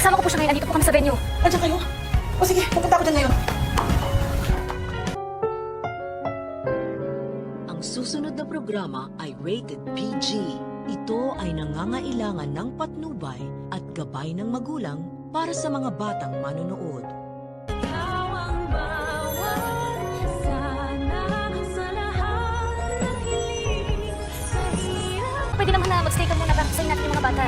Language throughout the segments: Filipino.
Kasama ko po siya ngayon. Andito po kami sa venue. Andiyan kayo? O sige, pupunta ako dyan ngayon. Ang susunod na programa ay rated PG. Ito ay nangangailangan ng patnubay at gabay ng magulang para sa mga batang manonood. Pwede naman na magstay ka muna para sayin natin yung mga bata.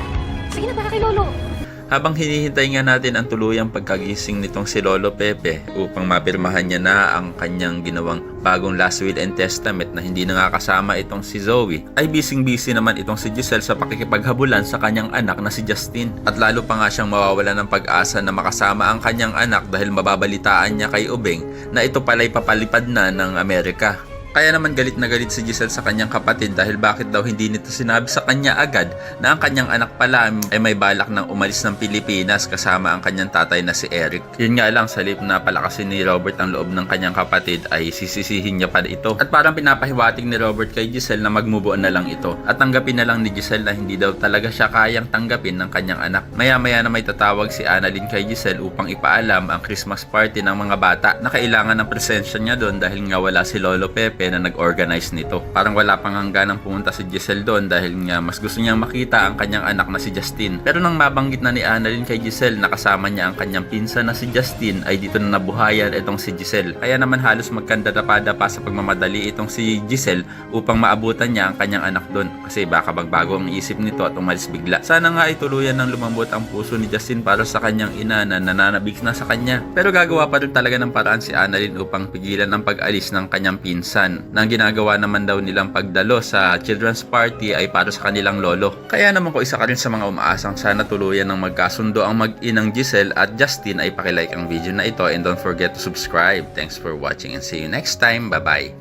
Sige na, para kay Lolo. Habang hinihintay nga natin ang tuluyang pagkagising nitong si Lolo Pepe upang mapirmahan niya na ang kanyang ginawang bagong last will and testament na hindi na nga kasama itong si Zoe, ay busy naman itong si Giselle sa pakikipaghabulan sa kanyang anak na si Justin. At lalo pa nga siyang mawawala ng pag-asa na makasama ang kanyang anak dahil mababalitaan niya kay Ubeng na ito pala'y papalipad na ng Amerika. Kaya naman galit na galit si Giselle sa kanyang kapatid dahil bakit daw hindi nito sinabi sa kanya agad na ang kanyang anak pala ay may balak ng umalis ng Pilipinas kasama ang kanyang tatay na si Eric. Yun nga lang, sa halip na palakasin ni Robert ang loob ng kanyang kapatid ay sisisihin niya pa ito. At parang pinapahiwatig ni Robert kay Giselle na mag-move on na lang ito at tanggapin na lang ni Giselle na hindi daw talaga siya kayang tanggapin ng kanyang anak. Maya-maya na may tatawag si Annalyn kay Giselle upang ipaalam ang Christmas party ng mga bata na kailangan ng presensya niya doon dahil nga wala si Lolo Pepe na nag-organize nito. Parang wala pang hangganang pumunta si Giselle doon dahil nga mas gusto niyang makita ang kanyang anak na si Justin. Pero nang mabanggit na ni Annalyn kay Giselle na kasama niya ang kanyang pinsan na si Justin ay dito na nabuhayan itong si Giselle. Kaya naman halos magkandadapa pa sa pagmamadali itong si Giselle upang maabutan niya ang kanyang anak doon kasi baka magbago ang isip nito at umalis bigla. Sana nga ay tuluyan ng lumambot ang puso ni Justin para sa kanyang ina na nananabik na sa kanya. Pero gagawa pa rin talaga ng paraan si Annalyn upang pigilan ang pag-alis ng kanyang pinsan. Nang ginagawa naman daw nilang pagdalo sa children's party ay para sa kanilang lolo. Kaya naman ko isa ka rin sa mga umaasang sana tuluyan ng magkasundo ang mag-inang Giselle at Justin ay pakilike ang video na ito and don't forget to subscribe. Thanks for watching and see you next time. Bye-bye!